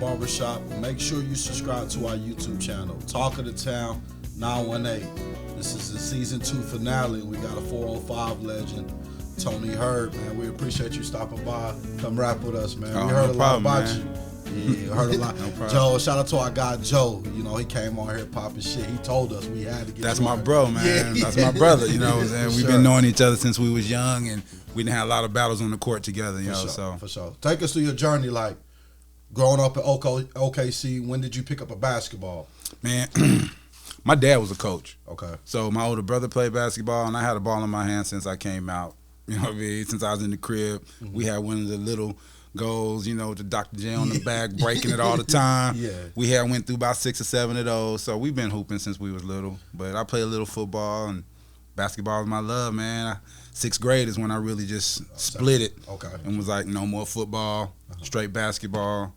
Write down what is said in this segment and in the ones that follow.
Barbershop. Make sure you subscribe to our YouTube channel, Talk of the Town 918. This is the season 2 finale. We got a 405 legend, Tony Hurd, man. We appreciate you stopping by. Come rap with us, man. We heard a lot about you. Yeah, heard a lot. No Joe, shout out to our guy Joe. You know, he came on here popping shit. He told us we had to get. That's my bro, man. That's my brother. You know what I'm saying? We've been knowing each other since we was young, and we didn't have a lot of battles on the court together. You know, so for sure. Take us through your journey, like. Growing up at OKC, when did you pick up a basketball? Man, my dad was a coach. Okay. So my older brother played basketball, and I had a ball in my hand since I came out. You know what I mean? Since I was in the crib, we had one of the little goals, you know, with the Dr. J on the back, breaking it all the time. Yeah. We had went through about 6 or 7 of those. So we've been hooping since we was little. But I played a little football, and basketball is my love, man. 6th grade is when I really just split it. Okay. And was like, no more football, straight basketball.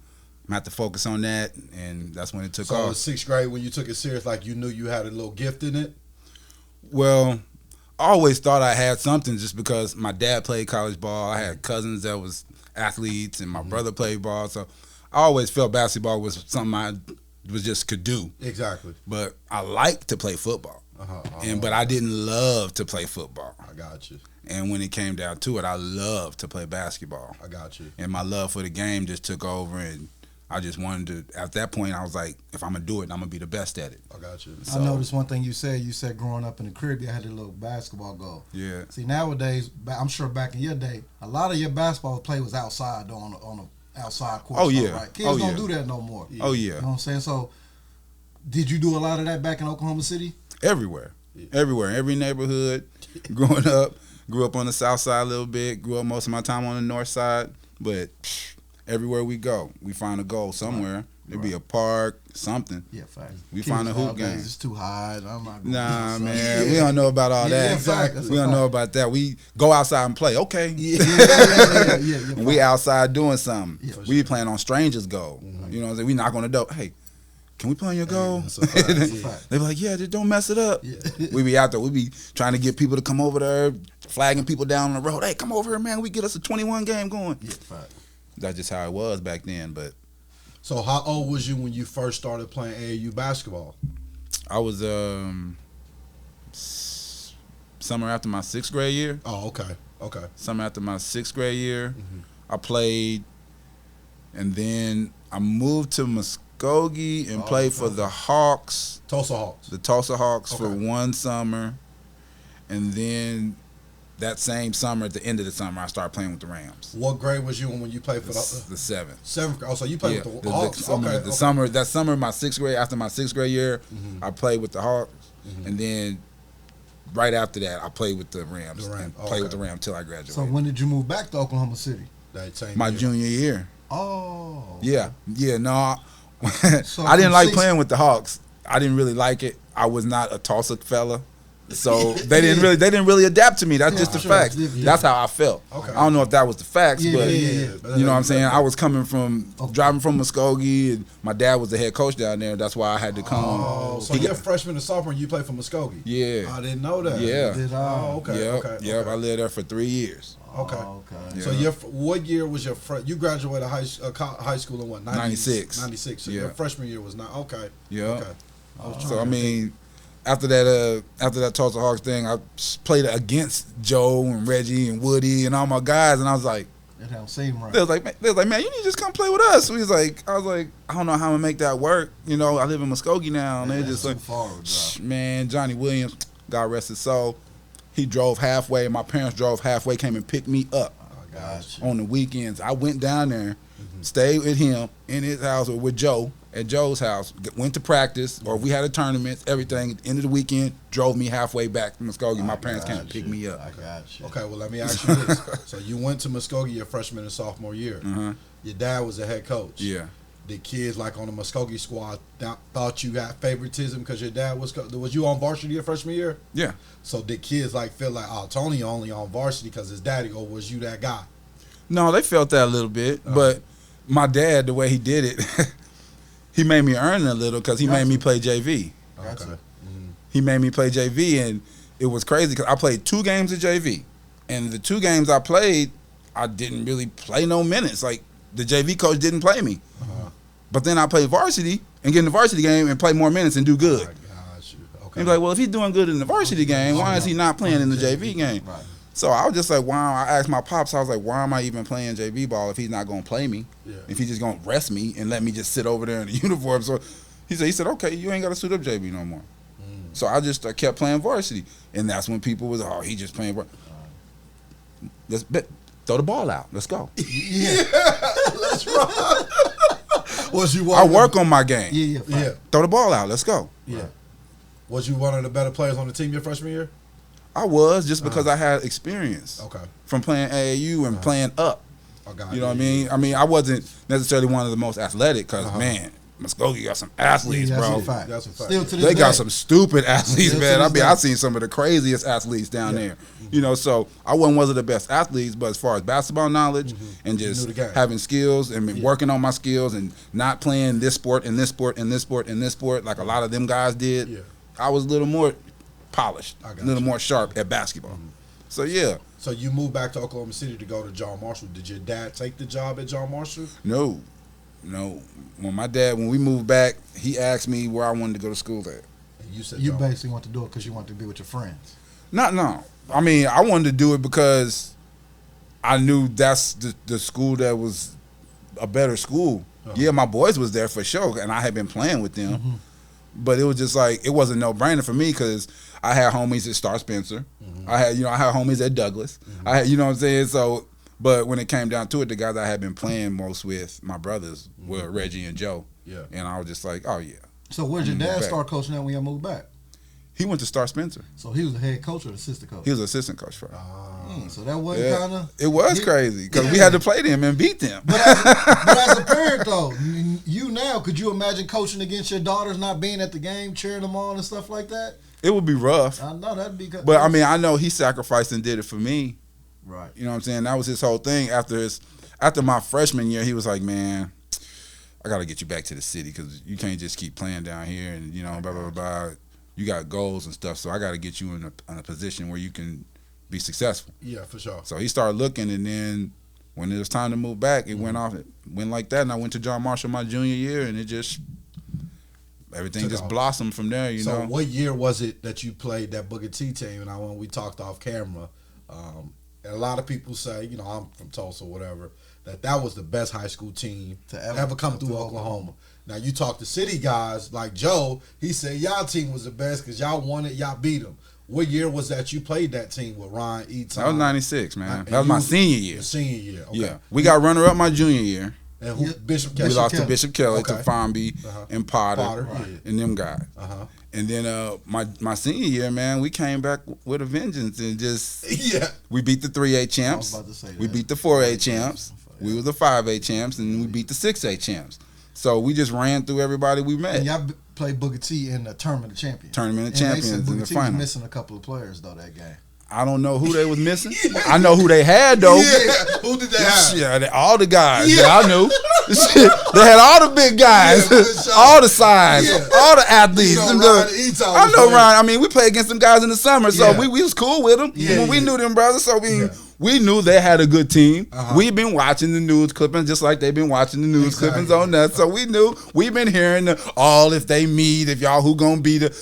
I had to focus on that, and that's when it took off. So 6th grade, when you took it serious, like you knew you had a little gift in it? Well, I always thought I had something just because my dad played college ball. I had cousins that was athletes, and my brother played ball. So I always felt basketball was something I was just could do. Exactly. But I liked to play football. But I didn't love to play football. I got you. And when it came down to it, I loved to play basketball. I got you. And my love for the game just took over, and I just wanted to, at that point, I was like, if I'm going to do it, I'm going to be the best at it. I got you. So, I noticed one thing you said. You said growing up in the crib, you had a little basketball goal. Yeah. See, nowadays, I'm sure back in your day, a lot of your basketball play was outside, though, on a outside court. Oh, yeah. Right? Kids don't do that no more. Oh, yeah. You know what I'm saying? So, did you do a lot of that back in Oklahoma City? Everywhere. Yeah. Everywhere. Every neighborhood. Growing up. Grew up on the south side a little bit. Grew up most of my time on the north side. But everywhere we go, we find a goal somewhere. There'd be a park, something. Yeah, fact. We find a hoop game. It's too high. I'm not going nah, man. We don't know about all that. Exactly. We don't know about that. We go outside and play. Okay. Yeah. We outside doing something. Yeah, We playing on strangers' goal. You know what I'm saying? We knock on the door. Hey, can we play on your goal? They be like, yeah, just don't mess it up. Yeah. We be out there. We be trying to get people to come over there, flagging people down on the road. Hey, come over here, man. We get us a 21 game going. Yeah, fact. That's just how it was back then. But so how old was you when you first started playing AAU basketball? I was summer after my 6th grade year. Oh, okay. Summer after my 6th grade year, I played, and then I moved to Muskogee and played for the Hawks. Tulsa Hawks. The Tulsa Hawks for one summer, and then that same summer, at the end of the summer, I started playing with the Rams. What grade was you in when you played for the 7th? 7th grade. Oh, so you played with the Hawks. Summer, that summer, my 6th grade, after my 6th grade year, I played with the Hawks, and then right after that, I played with the Rams. Played with the Rams till I graduated. So when did you move back to Oklahoma City? My junior year. Oh. Yeah. No. So I didn't like playing with the Hawks. I didn't really like it. I was not a Tulsa fella. So they didn't really adapt to me. That's just the facts. That's how I felt. Okay. I don't know if that was the facts, but you know what I'm saying? I was coming from driving from Muskogee, and my dad was the head coach down there. That's why I had to come. Oh, so you're a freshman and sophomore, you played for Muskogee? Yeah. I didn't know that. Yeah. Okay. I lived there for 3 years. Okay. Yeah. So what year was your you graduated high school in what? 96. 96. So your freshman year was not okay. Yeah. Okay. So I mean, after that Tulsa Hawks thing, I played against Joe and Reggie and Woody and all my guys, and I was like, that don't seem right. They was like, man, you need to just come play with us. I was like, I don't know how I'm gonna make that work. You know, I live in Muskogee now, and they just like, man, Johnny Williams, God rest his soul, he drove halfway. My parents drove halfway, came and picked me up on the weekends. I went down there, stayed with him in his house or with Joe. At Joe's house, went to practice, or we had a tournament, everything. At the end of the weekend, drove me halfway back to Muskogee. My parents came and picked me up. I got you. Okay, well, let me ask you this. So you went to Muskogee your freshman and sophomore year. Your dad was a head coach. Yeah. did kids like on the Muskogee squad thought you got favoritism because your dad was you on varsity your freshman year? Yeah. So did kids like feel like, oh, Tony only on varsity because his daddy, or was you that guy? No, they felt that a little bit, but my dad, the way he did it, he made me earn it a little because he made me play JV. Okay. Mm-hmm. He made me play JV, and it was crazy because I played 2 games of JV, and the 2 games I played, I didn't really play no minutes. Like the JV coach didn't play me. But then I played varsity and get in the varsity game and play more minutes and do good. Oh my gosh. Okay. And be like, well, if he's doing good in the varsity game, why is he not playing in the JV game? Right. So I was just like, wow. I asked my pops, I was like, why am I even playing JV ball if he's not going to play me? Yeah. If he's just going to rest me and let me just sit over there in the uniform. So he said, okay, you ain't got to suit up JV no more. So I kept playing varsity. And that's when people was, oh, he just playing varsity. Let's throw the ball out. Let's go. Yeah. Let's run. Was you I work on my game. Yeah. Throw the ball out. Let's go. Yeah. Was you one of the better players on the team your freshman year? I was, just because I had experience. Okay. From playing AAU and playing up. I got You know what I mean? I mean, I wasn't necessarily one of the most athletic because, man, Muskogee got some athletes, Yeah, bro. that's a fact. That's a fact. Still to this They got day. some stupid athletes, Still to man. this I mean, day. I've seen some of the craziest athletes down there. You know, so I wasn't one of the best athletes, but as far as basketball knowledge and You just knew the game. having skills and working on my skills and not playing this sport and this sport and this sport and this sport like a lot of them guys did, Yeah. I was a little more polished, I a got little you. more sharp at basketball. So, yeah. So you moved back to Oklahoma City to go to John Marshall. Did your dad take the job at John Marshall? No. When we moved back, he asked me where I wanted to go to school at. And you said You John. basically want to do it because you want to be with your friends. No. I mean, I wanted to do it because I knew that's the school that was a better school. Yeah, my boys was there for sure, and I had been playing with them. But it was just like, it wasn't no brainer for me because I had homies at Star Spencer. I had homies at Douglas. I had, you know what I'm saying? So, but when it came down to it, the guys I had been playing most with, my brothers, were Reggie and Joe. Yeah. And I was just like, oh yeah. So where did your Moved dad back. start coaching at when you moved back? He went to Star Spencer. So he was the head coach or the assistant coach? He was assistant coach for us. So that wasn't kind of. It was crazy because we had to play them and beat them. But as a parent, though, you now, could you imagine coaching against your daughters not being at the game, cheering them on and stuff like that? It would be rough. I know that'd be. But I mean, I know he sacrificed and did it for me. Right. You know what I'm saying? That was his whole thing. After my freshman year, he was like, man, I got to get you back to the city because you can't just keep playing down here and, you know, blah, blah, blah. You got goals and stuff, so I got to get you in a position where you can be successful. Yeah, for sure. So he started looking, and then when it was time to move back, it went like that, and I went to John Marshall my junior year, and it just, everything Took just off. blossomed from there, you So know. what year was it that you played that Booker T team? And when we talked off camera, and a lot of people say, you know, I'm from Tulsa, whatever, that was the best high school team to ever come through Oklahoma. Now you talk to city guys like Joe, he said y'all team was the best because y'all won it, y'all beat them. What year was that you played that team with Ryan Eaton? That was 96, man. And That was my you- senior year. Your senior year, okay. Yeah. We got runner-up my junior year. And who? Bishop We Kelly. lost to Kelly. Bishop Kelly, Okay. to Fonby and Potter, Potter, yeah. and them guys. And then my senior year, man, we came back with a vengeance and just Yeah. we beat the 3A champs. I was about to say We that. beat the 4A champs. We was the 5A champs, and we beat the 6A champs. So we just ran through everybody we met. And y'all played Booker T in the Tournament of Champions. Tournament of And they Champions said in Booker the T was final. missing a couple of players though that game. I don't know who they was missing. I know who they had though. Yeah. Who did they have? Yeah, all the guys. Yeah. Yeah, I knew. Shit, they had all the big guys, Yeah, for sure. all the size, Yeah. all the athletes. You know, Them Ryan the- Eaton I was know there. Ryan. I mean, we played against them guys in the summer, so Yeah. we was cool with them. Yeah, We yeah. knew them brothers, so Yeah. we knew they had a good team. Uh-huh. We've been watching the news clippings just like they've been watching the news Exactly. clippings on us. So we knew we've been hearing if they meet, if y'all who gonna be the.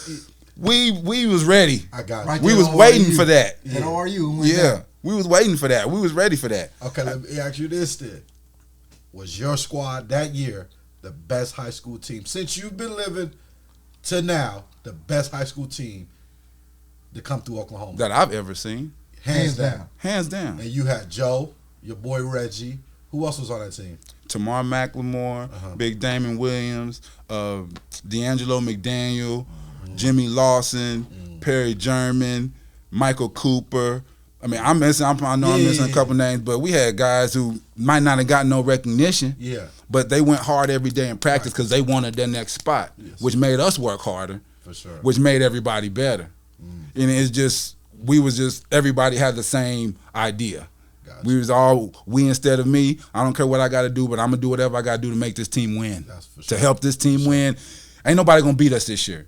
We was ready. I got you. Right We there was on waiting ORU. for that. At ORU. went Yeah, down. we was waiting for that. We was ready for that. Okay, let me ask you this then. Was your squad that year the best high school team? Since you've been living to now, the best high school team to come through Oklahoma? That I've ever seen. Hands down. Hands down. And you had Joe, your boy Reggie. Who else was on that team? Tamar McLemore, Big Damon Williams, D'Angelo McDaniel, Jimmy Lawson, Perry German, Michael Cooper, I mean, I know I'm missing a couple names, but we had guys who might not have gotten no recognition. Yeah. But they went hard every day in practice because they wanted their next spot, which made us work harder. For sure. Which made everybody better. And it's just everybody had the same idea. Gotcha. We instead of me. I don't care what I got to do, but I'm gonna do whatever I got to do to make this team win. That's for sure. To help this team win. Ain't nobody gonna beat us this year.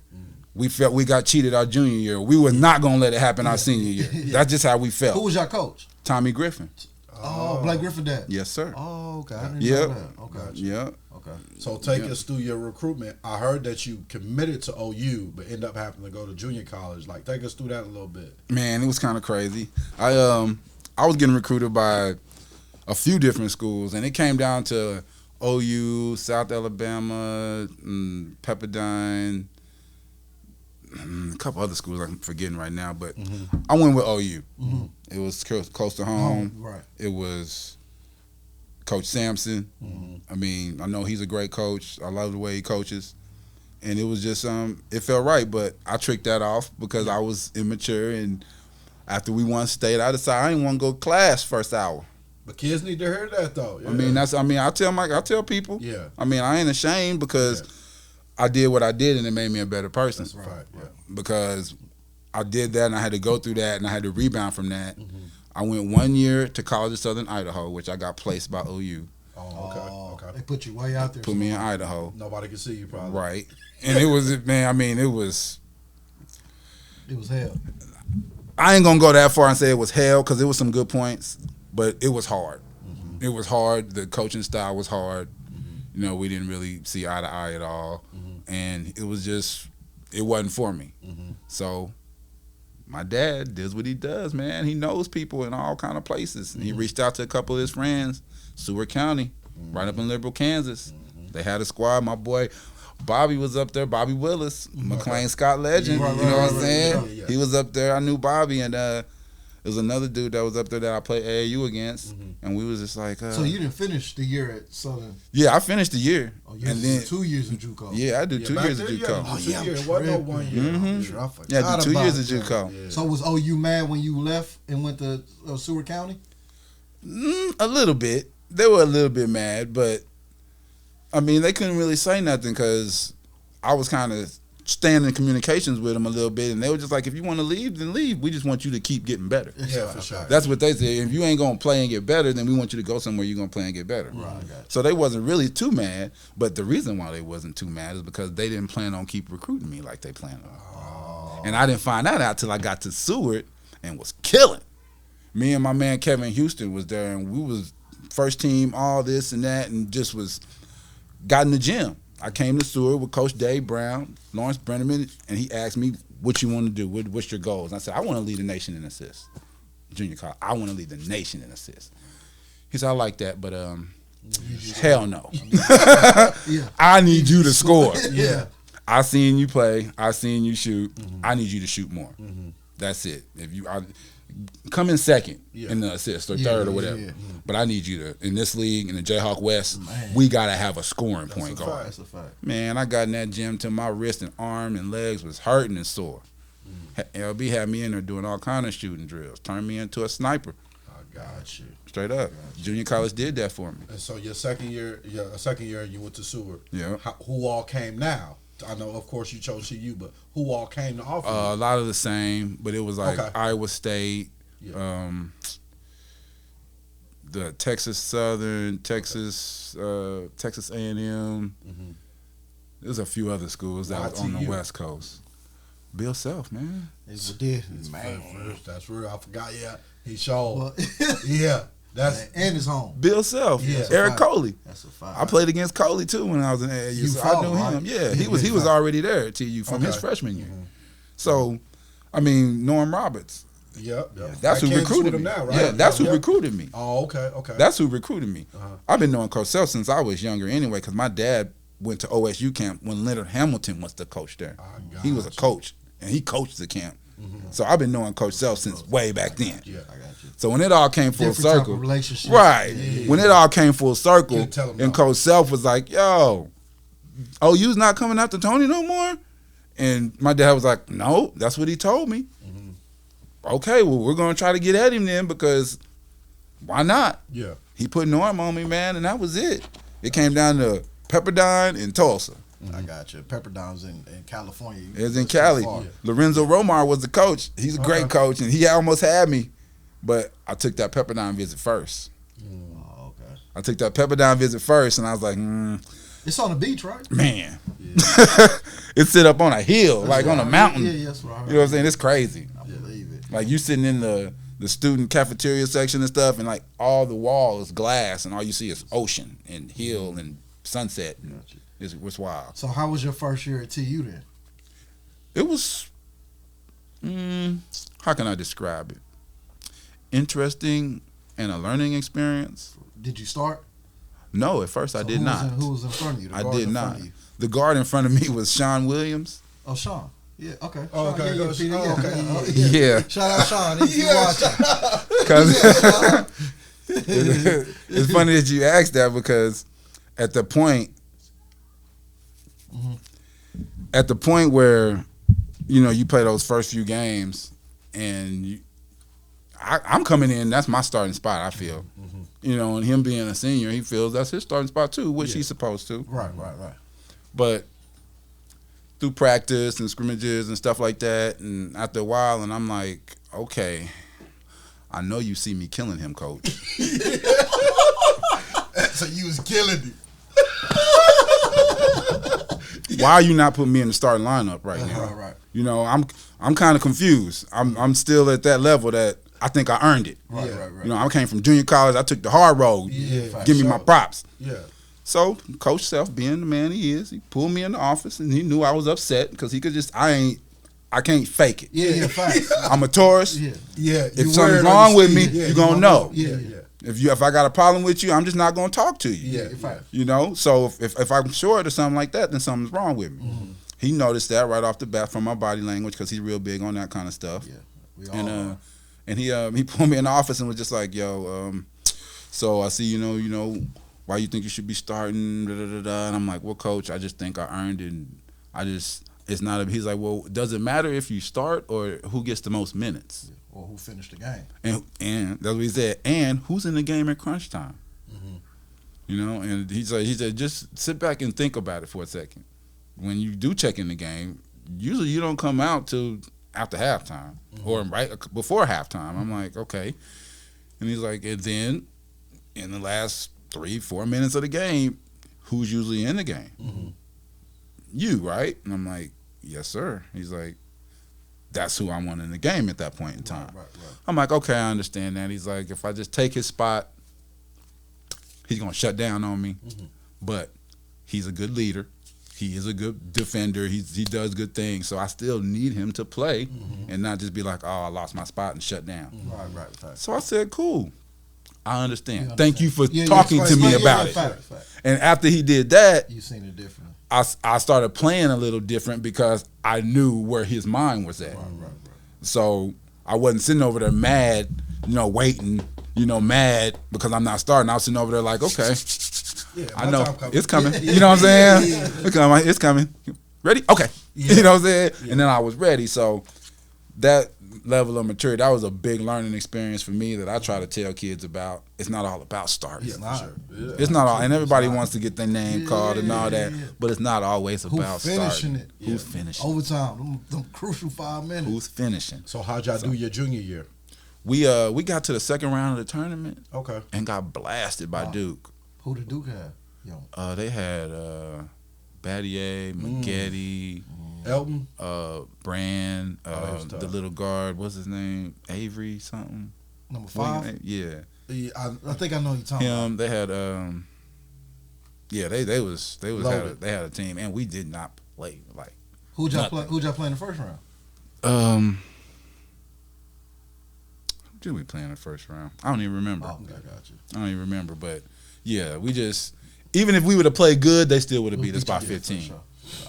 We felt we got cheated our junior year. We were not gonna let it happen our senior year. That's just how we felt. Who was your coach? Tommy Griffin. Oh, Blake Griffin dad. Yes, sir. Oh, okay. I didn't know that. Okay. Yeah. Okay. So take us through your recruitment. I heard that you committed to OU, but ended up having to go to junior college. Like, take us through that a little bit. Man, it was kind of crazy. I was getting recruited by a few different schools, and it came down to OU, South Alabama, Pepperdine, a couple other schools I'm forgetting right now, but I went with OU. It was close to home. Right. It was Coach Sampson. I mean, I know he's a great coach. I love the way he coaches. And it was just, it felt right, but I tricked that off because I was immature. And after we won state, I decided I didn't want to go to class first hour. But kids need to hear that, though. Yeah. I mean, I tell people. Yeah. I mean, I ain't ashamed because I did what I did and it made me a better person. That's right. Yeah. Because I did that and I had to go through that and I had to rebound from that. I went 1 year to College of Southern Idaho, which I got placed by OU. Oh, okay. They put you way out there. Put me in Idaho. Nobody could see you, probably. Right. And it was, man, I mean, it was hell. I ain't going to go that far and say it was hell because it was some good points, but it was hard. It was hard. The coaching style was hard. You know, we didn't really see eye to eye at all. And it was just, it wasn't for me. So my dad does what he does, man. He knows people in all kind of places. And he reached out to a couple of his friends, Seward County, right up in Liberal, Kansas. They had a squad. My boy Bobby was up there, Bobby Willis, McLean Scott legend. Right, you know what I'm right, saying? yeah. He was up there. I knew Bobby, and there was another dude that was up there that I played AAU against, and we was just like. So you didn't finish the year at Southern? Yeah, I finished the year. Oh, you and then 2 years of JUCO. Yeah, I did 2 years of JUCO. Oh, yeah, it wasn't no 1 year. Yeah, I did 2 years of JUCO. Yeah. So was OU mad when you left and went to Seward County? A little bit. They were a little bit mad, but I mean, they couldn't really say nothing because I was kind of staying in communications with them a little bit, and they were just like, if you want to leave, then leave. We just want you to keep getting better. Yeah, for sure. That's what they said. If you ain't going to play and get better, then we want you to go somewhere you're going to play and get better. Right, I got you. So they wasn't really too mad, but the reason why they wasn't too mad is because they didn't plan on keep recruiting me like they planned on. And I didn't find that out till I got to Seward and was killing. Me and my man Kevin Houston was there, and we was first team, all this and that, and just got in the gym. I came to Seward with Coach Dave Brown, Lawrence Brenneman, and he asked me, what you want to do? What's your goals? And I said, I want to lead the nation in assists. Junior college, I want to lead the nation in assists. He said, I like that, but hell no. Yeah. I need you to score. Yeah. I seen you play. I seen you shoot. I need you to shoot more. That's it. If you come in second in the assist or third or whatever. Yeah. But I need you to, in this league, in the Jayhawk West, we got to have a scoring point guard. That's a fact. Man, I got in that gym till my wrist and arm and legs was hurting and sore. LB had me in there doing all kind of shooting drills. Turned me into a sniper. I got you. Straight up. Junior college did that for me. And so your second year, you went to Seward. Yeah. Who all came now? I know, of course, you chose CU, but who all came to offer you? A lot of the same, but it was like Iowa State, the Texas Southern, Texas A&M. There's a few other schools that was on the West Coast. Bill Self, man. That's real. I forgot. Yeah, he showed. Well, Yeah, that's and his home. Bill Self, Yeah. Eric Coley. That's a fact. I played against Coley too when I was in AAU. So I knew him. right? Yeah, he was already there at TU from his freshman year. So, I mean, Norm Roberts. Yep. That's who recruited me. Now, right? Yeah, that's who recruited me. Oh, okay. That's who recruited me. I've been knowing Coach Self since I was younger anyway, because my dad went to OSU camp when Leonard Hamilton was the coach there. He was a coach, and he coached the camp. So I've been knowing Coach Self since way back then. Yeah, I got you. So when it all came full Different type circle, of relationship. right? Yeah. When it all came full circle, Couldn't tell him and no. Coach Self was like, "Yo, OU's not coming after Tony no more," and my dad was like, "No, that's what he told me." okay, well, we're going to try to get at him then because why not? Yeah. He put an arm on me, man, and that was it. It came down to Pepperdine and Tulsa. I got you. Pepperdine's in California. It was in Cali. Lorenzo Romar was the coach. He's a great coach, and he almost had me, but I took that Pepperdine visit first. Oh, okay. I took that Pepperdine visit first, and I was like, It's on the beach, right? man. It's sit up on a hill, like on a mountain. Yeah, that's right. You know what I'm saying? It's crazy. I believe it. Like you sitting in the student cafeteria section and stuff, and like all the wall is glass, and all you see is ocean and hill and sunset. And it's wild. So how was your first year at TU then? It was, how can I describe it? Interesting and a learning experience. Did you start? No, at first I did not. Who was in front of you? I did not. The guard in front of me was Sean Williams. Oh, Sean. Yeah, okay. Oh, okay. Yeah. Shout out Sean if you watching. It's funny that you asked that because at the point where, you play those first few games and I'm coming in, that's my starting spot, I feel. And him being a senior, he feels that's his starting spot too, which he's supposed to. Right. But through practice and scrimmages and stuff like that, and after a while, and I'm like, okay, I know you see me killing him, coach. So you was killing him. Why are you not putting me in the starting lineup right now? Right. I'm kind of confused. I'm still at that level that I think I earned it. Right. I came from junior college. I took the hard road. Yeah, Give me my props. Yeah. So Coach Self, being the man he is, he pulled me in the office and he knew I was upset because he could just I can't fake it. Yeah, facts. I'm a tourist. Yeah. If something's wrong with me, you're gonna know. Yeah. If I got a problem with you, I'm just not gonna talk to you. Yeah. Facts. So if I'm short or something like that, then something's wrong with me. He noticed that right off the bat from my body language because he's real big on that kind of stuff. Yeah, we all are. And he pulled me in the office and was just like, yo, so I see, why you think you should be starting, And I'm like, well, coach, I just think I earned it. It's not he's like, well, does it matter if you start or who gets the most minutes? Or who finished the game. And that's what he said. And who's in the game at crunch time? And he said, just sit back and think about it for a second. When you do check in the game, usually you don't come out till after halftime or right before halftime. I'm like, okay. And he's like, and then in the last 3-4 minutes of the game, who's usually in the game? You, right? And I'm like, yes, sir. He's like, that's who I want in the game at that point in time. Right. I'm like, okay, I understand that. He's like, if I just take his spot, he's going to shut down on me. But he's a good leader. He is a good defender. He does good things. So I still need him to play and not just be like, oh, I lost my spot and shut down. Right. So I said, cool. I understand. Thank you for talking to explain. me about it. Fact. And after he did that, You seen it differently. I started playing a little different because I knew where his mind was at. Right. So I wasn't sitting over there mad, waiting, mad because I'm not starting. I was sitting over there like, okay, I know it's coming. You know what I'm saying? It's coming. Ready? Okay. You know what I'm saying? And then I was ready. So that level of maturity, that was a big learning experience for me that I try to tell kids about. It's not all about starting. It's not. It's not all, and everybody wants to get their name called and all that, but it's not always about finishing starting. Who's finishing? Overtime, them crucial 5 minutes. Who's finishing? So how'd y'all do your junior year? We got to the second round of the tournament. Okay. And got blasted by Duke. Who did Duke have? Yo. They had Battier, Maggette, Elton, Brand, the little guard. What's his name? Avery something. Number 5. Yeah. I think I know you talking about. They had they had a team and we did not play like. Who'd y'all play in the first round? Who did we play in the first round? I don't even remember. Oh, okay, I got you. I don't even remember, but yeah, we just even if we would have played good, they still would have beat us by 15. Sure.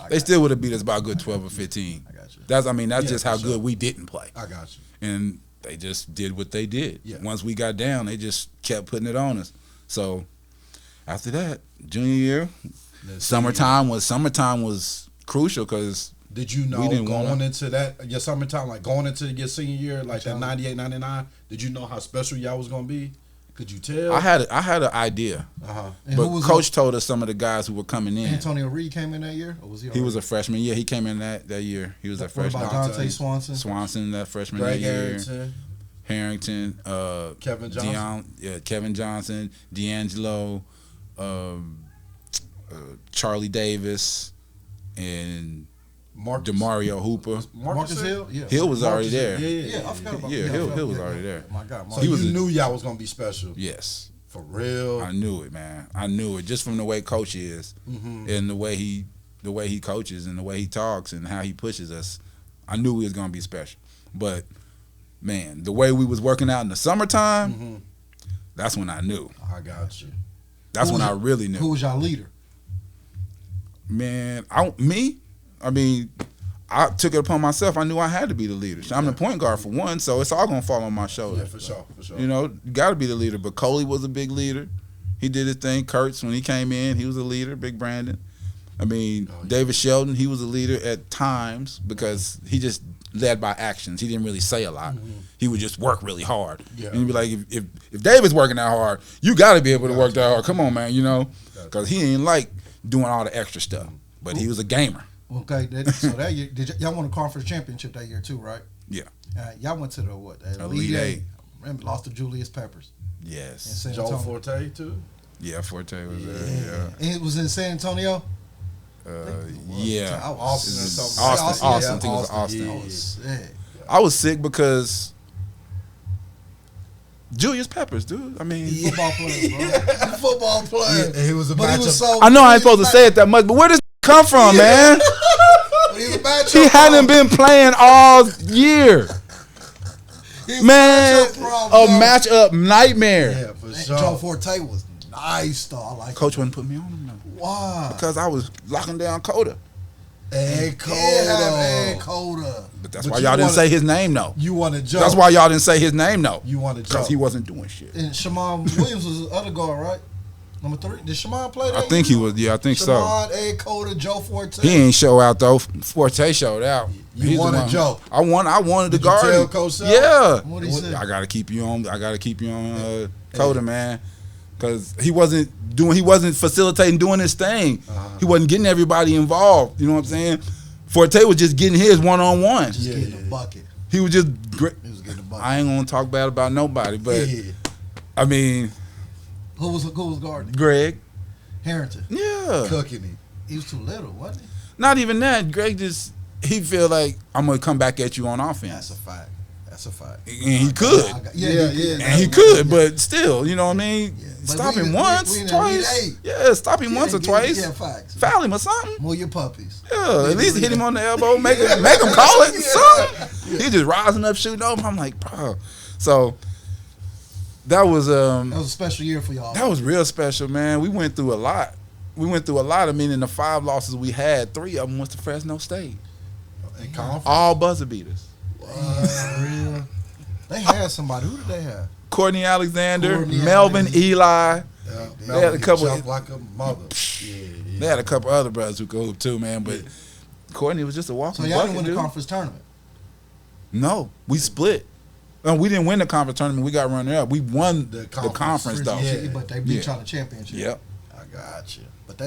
They still would have beat us by a good 12 or 15. I got you. That's just how good we didn't play. I got you. And they just did what they did. Yeah. Once we got down, they just kept putting it on us. So after that, junior year, summertime was crucial because Did you know going into that your summertime, like going into your senior year, like that 98, 99, did you know how special y'all was gonna be? Could you tell? I had an idea, but Coach told us some of the guys who were coming in. Antonio Reed came in that year, or was he? He was a freshman. Yeah, he came in that year. He was a freshman. What about Dante Swanson? Swanson, that freshman Greg that year. Harrington, Kevin Johnson, Kevin Johnson, D'Angelo, Charlie Davis, and DeMario Hooper. Marcus Hill? Yeah. Hill was already there. Yeah, I forgot about Yeah, Hill was already there. My God. So you knew y'all was going to be special? Yes. For real? I knew it, man. I knew it just from the way Coach is and the way he coaches and the way he talks and how he pushes us. I knew we was going to be special. But, man, the way we was working out in the summertime, that's when I knew. I got you. That's when I really knew. Who was y'all leader? Man, I took it upon myself. I knew I had to be the leader. I'm the point guard for one, so it's all gonna fall on my shoulders. Yeah, for sure. You know, you got to be the leader. But Coley was a big leader. He did his thing. Kurtz, when he came in, he was a leader. Big Brandon. David Sheldon, he was a leader at times because he just led by actions. He didn't really say a lot. He would just work really hard. Yeah. And he'd be like, if David's working that hard, you got to be able to work that hard. Come on, man, because he ain't like doing all the extra stuff. But he was a gamer. Okay, so that year, y'all won a conference championship that year too, right? Yeah. Y'all went to the Elite Eight. Remember, lost to Julius Peppers. Yes. Joe Forte too. Yeah, Forte was there. Yeah. And it was in San Antonio. Yeah. Austin. I think it was Austin. I was sick. I was sick because Julius Peppers, dude. Football player, bro. Football player. Yeah, he was a but matchup. he was so. I know I ain't supposed to say it that much, but where does come from, man? He hadn't been playing all year. Man, a matchup nightmare. Yeah, for sure. Joe Forte was nice, though. I like Coach wouldn't put me on him, though. Why? Because I was locking down Coda. Coda. But that's why y'all didn't say his name, though. You wanted Joe. That's why y'all didn't say his name, though. You wanted Joe. Because he wasn't doing shit. And Shammond Williams was the other guard, right? Number 3. Did Shammond play that? I think he was. Yeah, I think Shammond, so. Coda, Joe Forte. He ain't show out, though. Forte showed out. You wanted Joe. I wanted the guard. Did you tell Coach Sal? Yeah. What he said? I gotta keep you on Coda, man. Because he wasn't facilitating doing his thing. He wasn't getting everybody involved. You know what I'm saying? Forte was just getting his one-on-one. Just getting the bucket. He was just great. He was getting the bucket. I ain't gonna talk bad about nobody, but who was guarding? Greg Harrington. Yeah. Cooking him. He was too little, wasn't he? Not even that. Greg he feel like I'm gonna come back at you on offense. That's a fact. And he could. And he could, but still, you know what I mean? Yeah. Stop him once, twice. Yeah, stop him once or twice. Yeah, facts. Foul him or something. More your puppies. Yeah, at least hit him on the elbow, make him call it something. He just rising up, shooting over. I'm like, bro. So that was a special year for y'all. That was real special, man. We went through a lot. In the 5 losses we had, 3 of them was to Fresno State. In conference? All buzzer beaters. Real. They had somebody. Who did they have? Courtney Alexander, Melvin Eli. They had a couple. Like a mother. They had a couple other brothers who could hoop too, man. But Courtney was just a walking bucket. So y'all didn't win the conference tournament? No, we split. We didn't win the conference tournament. We got runner up. We won the conference though. Yeah. But they beat y'all in the championship. Yep. I got you. But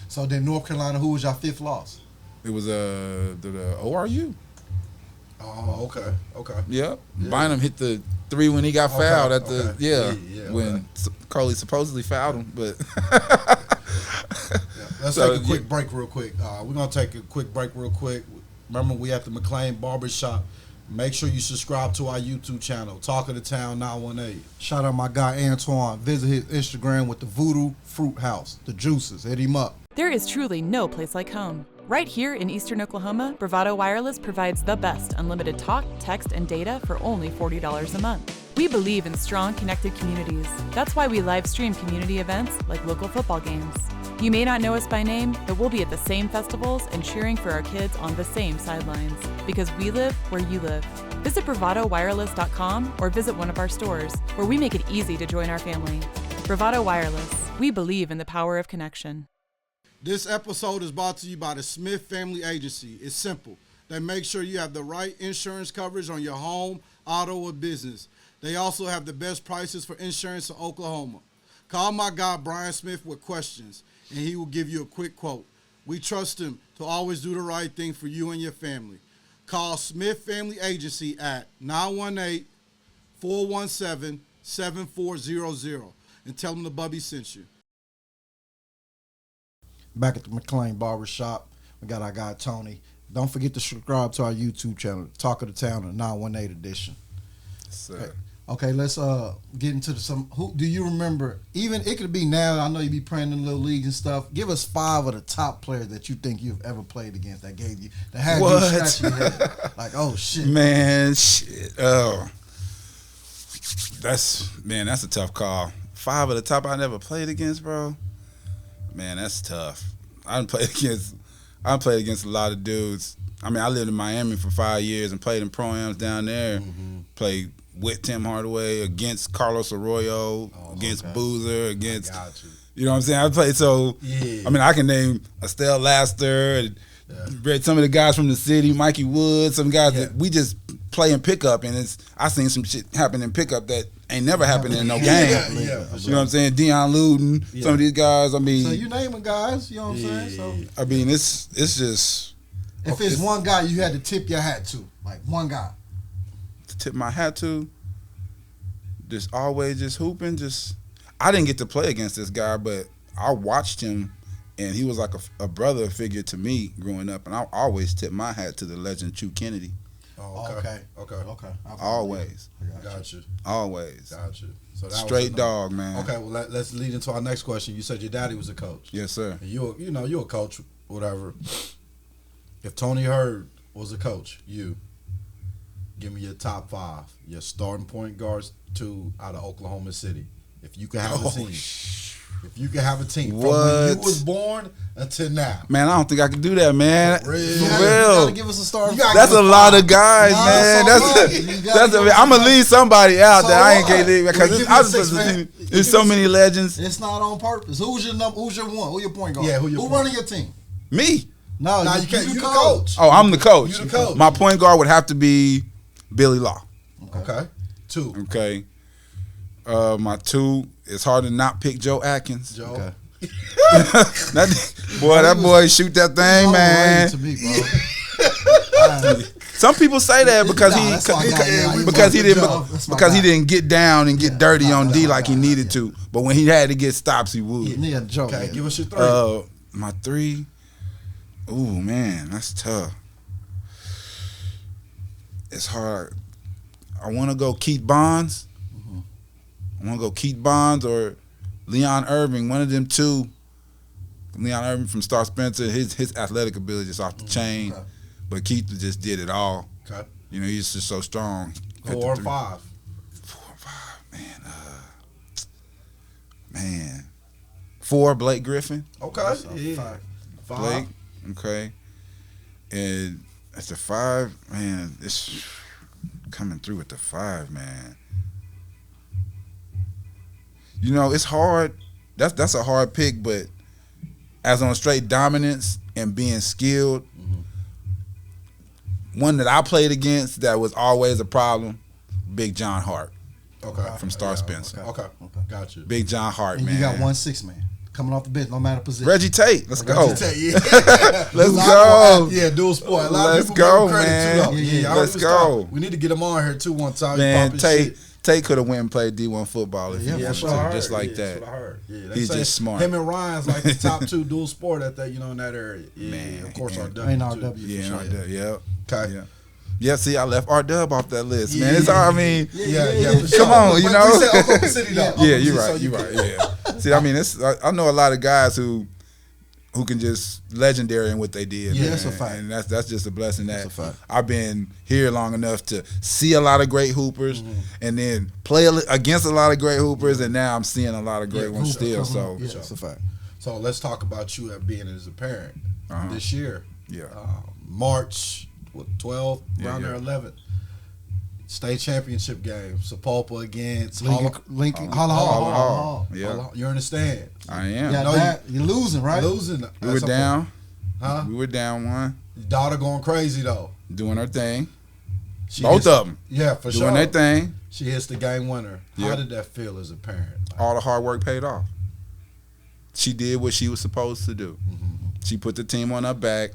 so then North Carolina, who was your 5th loss? It was the ORU. Oh, okay. Yep. Bynum hit the 3 when he got fouled at the when Coley supposedly fouled him, but Let's take a quick break real quick. We're gonna take a quick break real quick. Remember, we at the McLean Barbershop. Make sure you subscribe to our YouTube channel, Talk of the Town 918. Shout out my guy Antoine. Visit his Instagram with the Voodoo Fruit House, the juices. Hit him up. There is truly no place like home. Right here in Eastern Oklahoma, Bravado Wireless provides the best unlimited talk, text, and data for only $40 a month. We believe in strong, connected communities. That's why we live stream community events like local football games. You may not know us by name, but we'll be at the same festivals and cheering for our kids on the same sidelines. Because we live where you live. Visit bravadowireless.com or visit one of our stores, where we make it easy to join our family. Bravado Wireless. We believe in the power of connection. This episode is brought to you by the Smith Family Agency. It's simple. They make sure you have the right insurance coverage on your home, auto, or business. They also have the best prices for insurance in Oklahoma. Call my guy Brian Smith with questions, and he will give you a quick quote. We trust him to always do the right thing for you and your family. Call Smith Family Agency at 918-417-7400 and tell them the Bubby sent you. Back at the McLean Barbershop, we got our guy Tony. Don't forget to subscribe to our YouTube channel, Talk of the Town, the 918 edition. Okay, let's get into some. Who do you remember? Even it could be now. I know you be playing in little leagues and stuff. Give us 5 of the top players that you think you've ever played against that gave you that had you scratching your head. Like, oh shit, man, shit. Oh, that's a tough call. 5 of the top I never played against, bro. Man, that's tough. I done played against a lot of dudes. I mean, I lived in Miami for 5 years and played in pro-ams down there. Played with Tim Hardaway, against Carlos Arroyo, against Boozer, against, you know what I'm saying? I played, I mean, I can name Estelle Laster, and read some of the guys from the city, Mikey Wood, some guys that we just play in pickup, and I seen some shit happen in pickup that ain't never happened in no game. You know what I'm saying? Deion Luton, some of these guys, I mean. So you naming guys, you know what I'm saying? So I mean, it's just. If it's one guy you had to tip your hat to, like one guy. To tip my hat to, just always just hooping, I didn't get to play against this guy, but I watched him, and he was like a brother figure to me growing up, and I always tip my hat to the legend Chu Kennedy. Oh, okay. Always. Got you. Always. Got you. So that straight dog, man. Okay, well let's lead into our next question. You said your daddy was a coach. Yes, sir. And you're a coach, whatever. If Tony Hurd was a coach, give me your top 5, your starting point guards 2 out of Oklahoma City. If you could have a team. If you could have a team from when you was born until now. Man, I don't think I could do that, man. For real. You gotta give us a starting. That's a lot of guys, man. I'm gonna leave somebody out that I ain't gonna leave because there's so many legends. It's not on purpose. Who's your number? Who's your one? Who's your point guard? Yeah, who running your team? Me. No, you can't. You the coach. Oh, I'm the coach. You the coach. My point guard would have to be Billy Law. Okay. 2. Okay. My 2. It's hard to not pick Joe Atkins. Joe. Okay. that boy shoot that thing, man. To me, bro. Some people say that because he didn't get down and get dirty on D like he needed to. But when he had to get stops, he would. Yeah, Joe. Okay, give us your 3. My 3. Ooh, man, that's tough. It's hard. I want to go Keith Bonds. I want to go Keith Bonds or Leon Irving, one of them 2. Leon Irving from Star Spencer, his athletic ability is off the chain. Okay. But Keith just did it all. Okay. You know, he's just so strong. 4 or 5. 4 or 5, man. 4, Blake Griffin. Okay. Yeah. 5. Blake. Okay. And at the 5, man, it's coming through at the 5, man. You know, it's hard. That's a hard pick, but as on straight dominance and being skilled, one that I played against that was always a problem, Big John Hart. Okay. From Star Spencer. Okay. Got you. Big John Hart, and man. You got 1-6 man coming off the bench, no matter position. Reggie Tate, let's go. Reggie Tate, yeah. Let's go. Yeah, dual sport. A lot Let's of people go, give him credit man. too, though. Let's go. We need to get him on here too one time. Man, Tate could have went and played D1 football if he wanted to, just like that. That's what I heard. Yeah, he's just smart. Him and Ryan's like the top 2 dual sport at that, in that area. Yeah, man, of course, RW. Ain't RW. Yeah, sure. RW. Yeah. Okay. Yeah. Yeah, see, I left R-Dub off that list, man. It's hard, I mean, yeah, come on, you know. We said Oklahoma City, though. Yeah, you're right, yeah. See, I mean, I know a lot of guys who can just legendary in what they did. Yeah, man. that's a fact. And that's just a blessing that That's a fact. I've been here long enough to see a lot of great hoopers and then play against a lot of great hoopers, and now I'm seeing a lot of great ones still. So yeah, that's a fact. So let's talk about you being as a parent this year. Yeah. March 12th, around there 11th. State championship game. Sapulpa against Lincoln. Hall. Yeah. You understand? I am. Yeah, No, you're losing, right? Losing. We were down. Huh? We were down one. Your daughter going crazy though. Doing her thing. She Both hits, of them. Yeah, for Doing sure. their thing. She hits the game winner. How Yeah. did that feel as a parent? Like, All the hard work paid off. She did what she was supposed to do. She put the team on her back.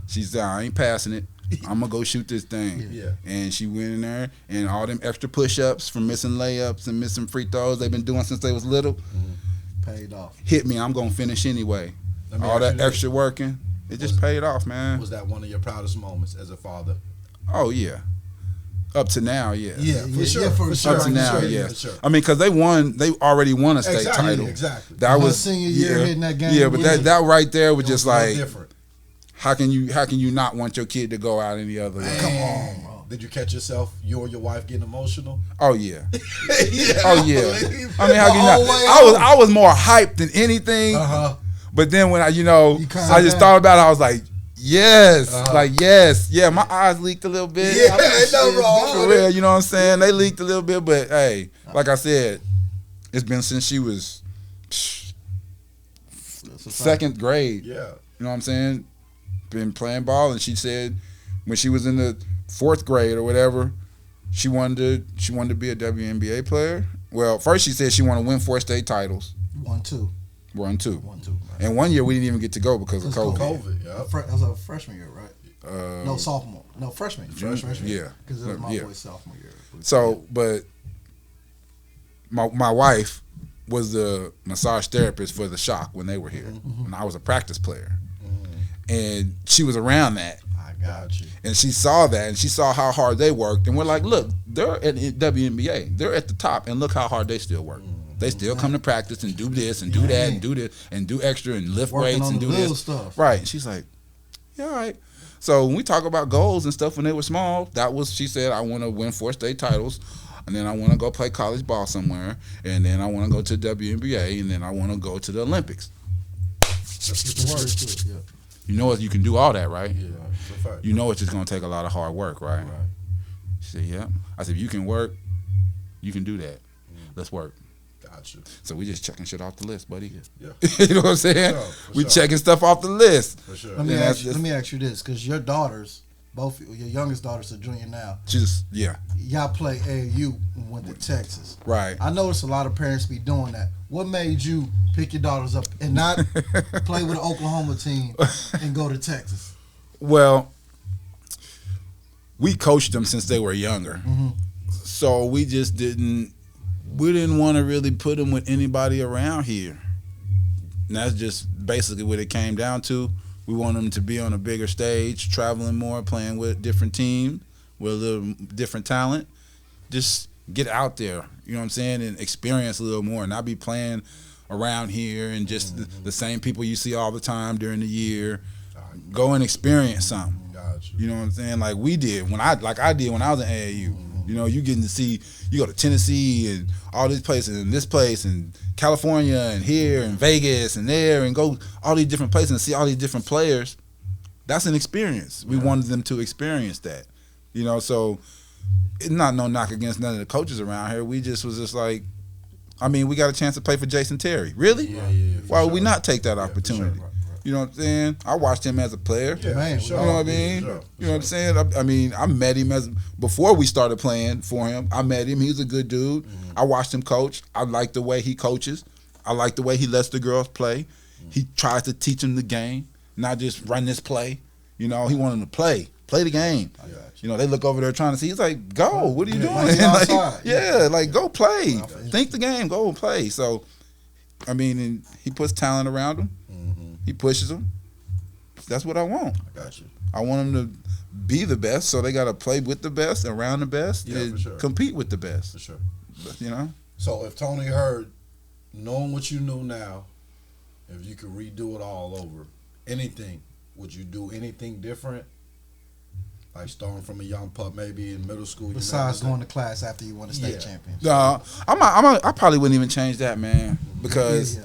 She said, I ain't passing it. I'm going to go shoot this thing. Yeah. And she went in there, and all them extra push-ups from missing layups and missing free throws they've been doing since they was little Paid off. hit me. I'm going to finish anyway. Let me All ask you that this. extra working, it just paid off, man. Was that one of your proudest moments as a father? Oh, yeah. Up to now, yeah. Yeah, for Yeah, sure. yeah, for for sure. sure. Up to now, for sure, yeah. for sure. I mean, because they already won a state Exactly, title. exactly. That Her was senior year hitting that game. Yeah, but that right there was It just was a like, little different. how can you not want your kid to go out any other way? Come on, bro. Did you catch yourself, you or your wife getting emotional? Oh yeah. Yeah, Oh yeah. believe. I mean, how can you The whole not? way I was more hyped than anything. But then when I You calmed I just down. thought about it, I was like, yes, Uh-huh. yeah. My eyes leaked a little bit. Yeah, ain't no wrong For with real, it. you know what I'm saying? They leaked a little bit, but hey, like I said, it's been since she was second grade. Yeah. You know what I'm saying? Been playing ball, and she said when she was in the 4th grade or whatever, she wanted to be a WNBA player. Well, first she said she wanted to win 4 state titles. 1-2. 1-2. 1-2. And one year we didn't even get to go because of Because COVID. COVID, yeah. That was a freshman year, right? No, sophomore. No, freshman. Freshman. Yeah. Because it was my Yeah. boy's sophomore year. So, but my wife was the massage therapist for the Shock when they were here, and I was a practice player, and she was around that. I got you. And she saw that, and she saw how hard they worked, and we're like, look, they're at WNBA, they're at the top, and look how hard they still work. They still come to practice and do this and do that and do this and do extra and lift Working weights on and the do little this. stuff. Right. And she's like, yeah, all right. So when we talk about goals and stuff when they were small, that was, she said, I want to win 4 state titles, and then I want to go play college ball somewhere, and then I want to go to WNBA, and then I want to go to the Olympics. Let's get to work. Yeah. You know you can do all that, right? Yeah, it's a fact. You know it's just going to take a lot of hard work, right? Right. She said, yeah. I said, if you can work, you can do that. Let's work. Gotcha. So we just checking shit off the list, buddy. Yeah. You know what I'm saying? For We sure. checking stuff off the list. For sure. Let me Yeah, ask you. that's- Let me ask you this, because your daughters, both your youngest daughter's a junior now. Yeah, Y'all play AAU and went to Texas. right. I notice a lot of parents be doing that. What made you pick your daughters up and not play with an Oklahoma team and go to Texas? Well, we coached them since they were younger, so we just didn't want to really put them with anybody around here. And that's just basically what it came down to. We want them to be on a bigger stage, traveling more, playing with different teams, with a little different talent. Just get out there, you know what I'm saying, and experience a little more, not be playing around here and just the same people you see all the time during the year. Go and experience something. Gotcha. You know what I'm saying? Like we did when I did when I was in AAU. You know, you getting to see, you go to Tennessee and all these places and this place and California and here and Vegas and there and go all these different places and see all these different players. That's an experience. We wanted them to experience that. You know, so it's not no knock against none of the coaches around here. We just was just like, I mean, we got a chance to play for Jason Terry. Really? Yeah. for Why would sure. we not take that Yeah, for sure. opportunity? Right. You know what I'm saying? I watched him as a player. Yeah, Man, for sure. You know what I mean? For sure. You know what I'm saying? I mean, I met him before we started playing for him. I met him. He was a good dude. I watched him coach. I like the way he coaches. I like the way he lets the girls play. He tries to teach them the game, not just run this play. You know, he wanted them to play the game. I got you. You know, they look over there trying to see. He's like, go. What are you doing? like outside. Like go play. Yeah. Think the game. Go and play. So, I mean, and he puts talent around him. He pushes them. That's what I want. I got you. I want them to be the best, so they got to play with the best, around the best, Yeah, and for sure. compete with the best. For sure. You know? So if Tony Hurd, knowing what you knew now, if you could redo it all over, anything, would you do anything different? Like starting from a young pup, maybe in middle school. Besides going to class after you won a state Yeah. championship. I probably wouldn't even change that, man, because Yeah.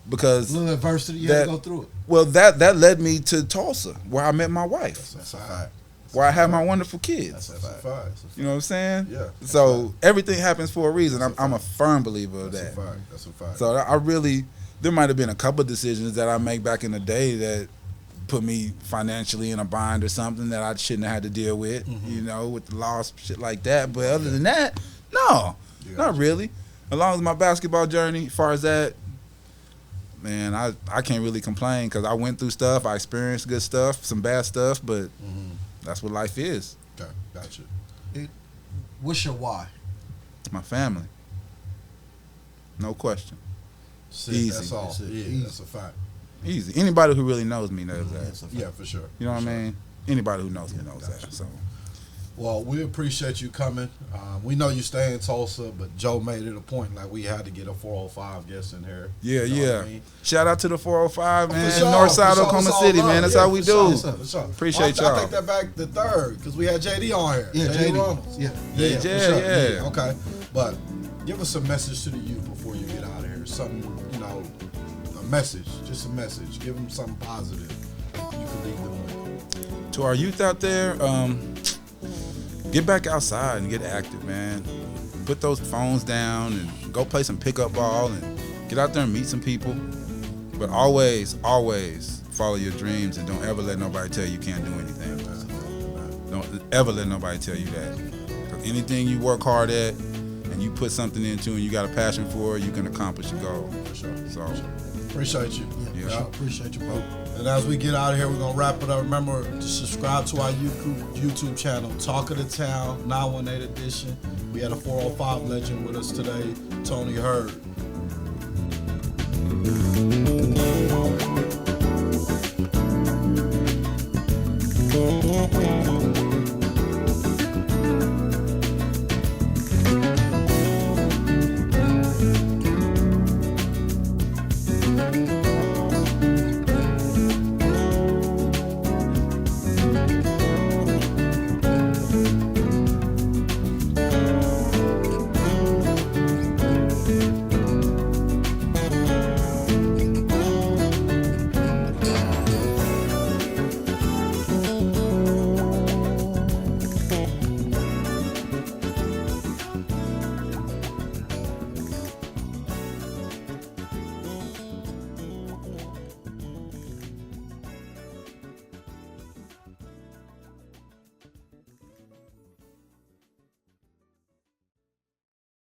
because A little adversity, you had to go through it. well that led me to Tulsa, where I met my wife. That's a fact. where I have my wonderful kids. That's a fact. You know what I'm saying? Yeah. So everything happens for a reason. I'm a firm believer of that. That's a fact. So I really, there might have been a couple of decisions that I make back in the day that put me financially in a bind or something that I shouldn't have had to deal with, you know, with the loss, shit like that. But other than that, no, not really. As long as my basketball journey, as far as that, man, I can't really complain because I went through stuff. I experienced good stuff, some bad stuff, but that's what life is. Okay, gotcha. What's your why? My family. No question. Easy. That's all. That's it. Yeah, Easy. that's a fact. Easy. Anybody who really knows me knows that. Yeah, for sure. You know what I mean? Anybody who knows me knows gotcha. that. So, Well, we appreciate you coming. We know you stay in Tulsa, but Joe made it a point like we had to get a 405 guest in here. yeah, You know yeah. what I mean? Shout out to the 405, man. For sure, Northside for sure. Oklahoma It's all City, love. man. That's Yeah, how we for do. sure, for sure. Appreciate I y'all. take that back to third because we had JD on here. Yeah, JD. Reynolds. Yeah. Yeah, for sure. yeah. Okay. But give us a message to the youth before you get out of here. Something, you know, a message. Just a message. Give them something positive you can leave them with. To our youth out there, get back outside and get active, man. Put those phones down and go play some pickup ball and get out there and meet some people. But always, always follow your dreams and don't ever let nobody tell you can't do anything. Don't ever let nobody tell you that. 'Cause anything you work hard at and you put something into and you got a passion for, you can accomplish your goal. For sure. So, Appreciate you. Yeah, for sure. Appreciate you, bro. And as we get out of here, we're gonna wrap it up. Remember to subscribe to our YouTube channel, Talk of the Town, 918 edition. We had a 405 legend with us today, Tony Hurd.